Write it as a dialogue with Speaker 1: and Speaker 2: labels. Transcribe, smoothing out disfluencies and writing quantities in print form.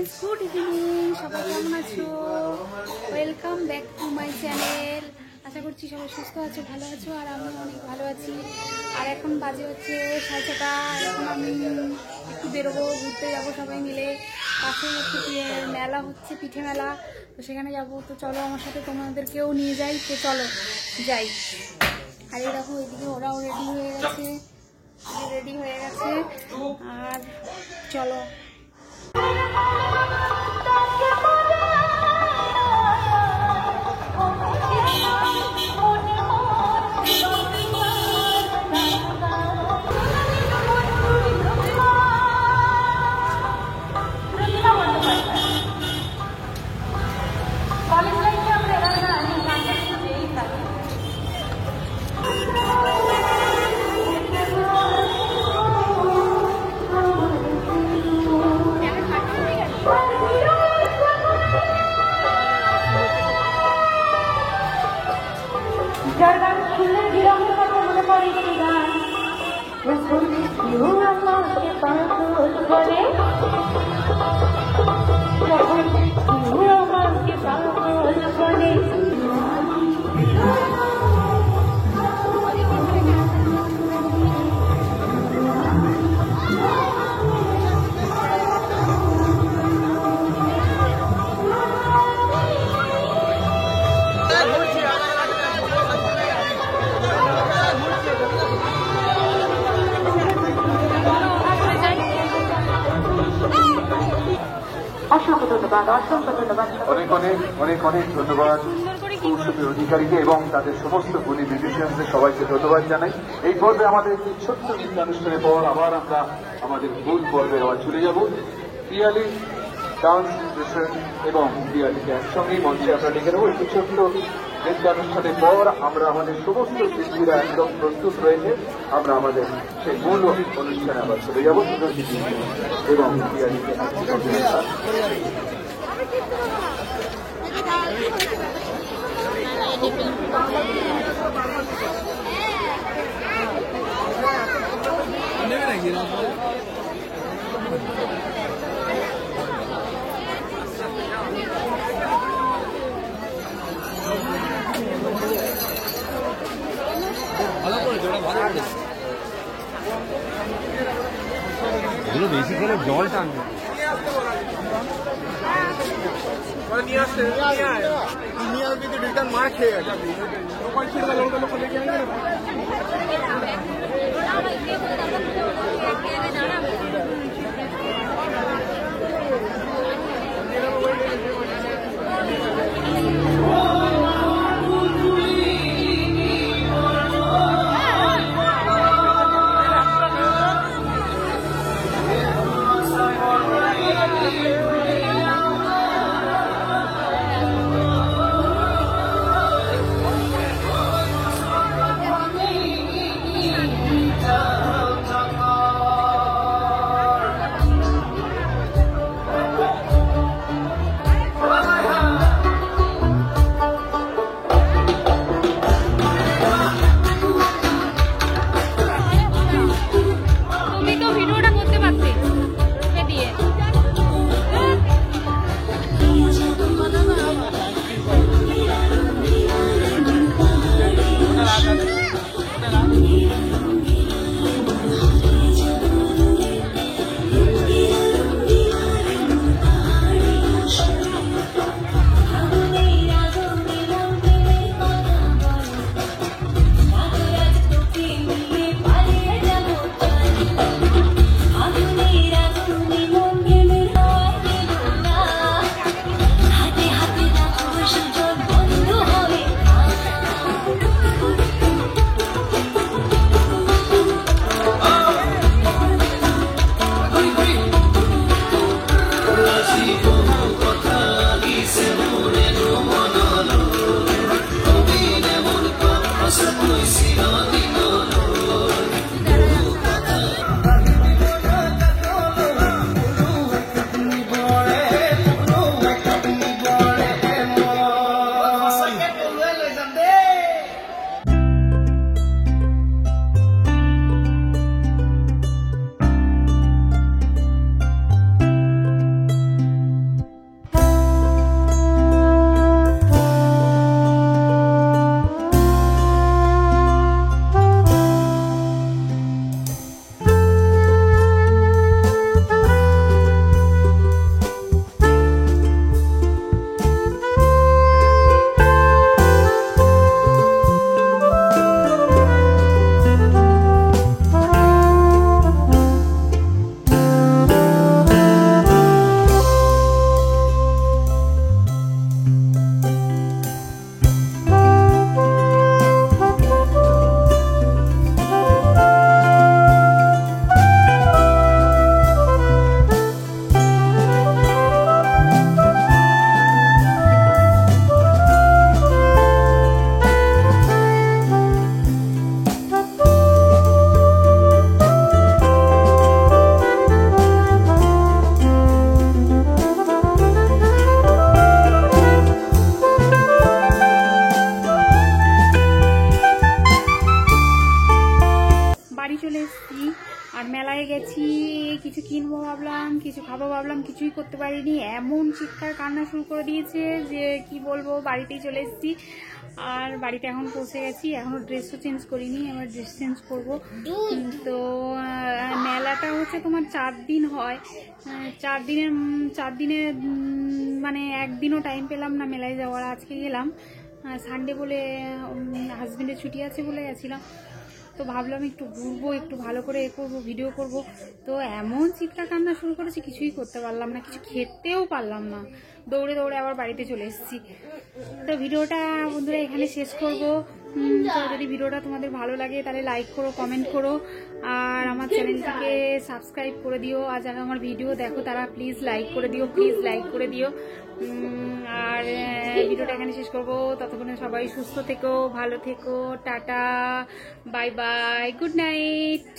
Speaker 1: Guys, good evening. সবাই কেমন আছো? Welcome back to my channel. আশা করছি সবাই সুস্থ আছো, ভালো আছো, আর আমি অনেক ভালো আছি। আর এখন বাজে হচ্ছে 6:30। এখন আমি একটু বেরোবো, ঘুরতে যাবো সবাই মিলে। পাশে হচ্ছে মেলা হচ্ছে, পিঠে মেলা, তো সেখানে যাবো। তো চলো আমার সাথে, তোমাদেরকেও নিয়ে যাই। তো চলো যাই। আর এই দেখো, এদিকে ওরাও রেডি হয়ে গেছে। আর চলো।
Speaker 2: যার গান শুনলে বিরহের কথা মনে পড়ে সেই গান, আমাকে পাগল বলে, যখন আমাকে পাগল বলে। অসংখ্য ধন্যবাদ, অসংখ্য ধন্যবাদ,
Speaker 3: অনেক অনেক অনেক অনেক ধন্যবাদ কৌশলী অধিকারীকে এবং তাদের সমস্ত গুণী মিউজিশিয়ানদের সবাইকে ধন্যবাদ জানাই। এই পর্বে আমাদের একটি ছোট্ট নৃত্যানুষ্ঠানের পর আবার আমরা আমাদের মূল পর্বে আবার চলে যাব। পিয়ালি ডান্স এবং পিয়ালিকে একসঙ্গেই মঞ্চে আমরা ডেকে নেব। একটি ছোট্ট নৃত্যানুষ্ঠানের পর আমরা আমাদের সমস্ত শিল্পীরা একদম প্রস্তুত রয়েছে। আমরা আমাদের সেই মূল অনুষ্ঠানে আবার চলে যাব এবং পিয়ালিকে
Speaker 4: এগুলো বেশি করে জল টানবে। রিটার্ন মার খেয়ে গেছে।
Speaker 1: ভাবলাম কিছুই করতে পারিনি, এমন চিৎকার কান্না শুরু করে দিয়েছে যে কি বলবো। বাড়িতেই চলে এসেছি, আর বাড়িতে এখন পৌঁছে গেছি, এখনো ড্রেসও চেঞ্জ করিনি, আবার ড্রেস চেঞ্জ করব। তো মেলাটা হচ্ছে তোমার 4 দিন হয়, 4 দিনের মানে একদিনও টাইম পেলাম না মেলায় যাওয়ার। আজকে গেলাম সানডে বলে, হাজবেন্ডের ছুটি আছে বলে গেছিলাম। তো ভাবলাম একটু ঘুরবো, একটু ভালো করে করবো, ভিডিও করব। তো এমন চিৎকার কান্না শুরু করেছি, কিছুই করতে পারলাম না, কিছু খেতেও পারলাম না, দৌড়ে দৌড়ে আবার বাড়িতে চলে এসেছি। তো ভিডিওটা বন্ধুরা এখানে শেষ করব। তো যদি ভিডিওটা তোমাদের ভালো লাগে তাহলে লাইক করো, কমেন্ট করো, আর আমার চ্যানেলটিকে সাবস্ক্রাইব করে দিও। আর যারা আমার ভিডিও দেখো তারা প্লিজ লাইক করে দিও, প্লিজ লাইক করে দিও। আর ভিডিওটা এখানে শেষ করবো। ততক্ষণে সবাই সুস্থ থেকো, ভালো থেকো, tata, bye bye, good night.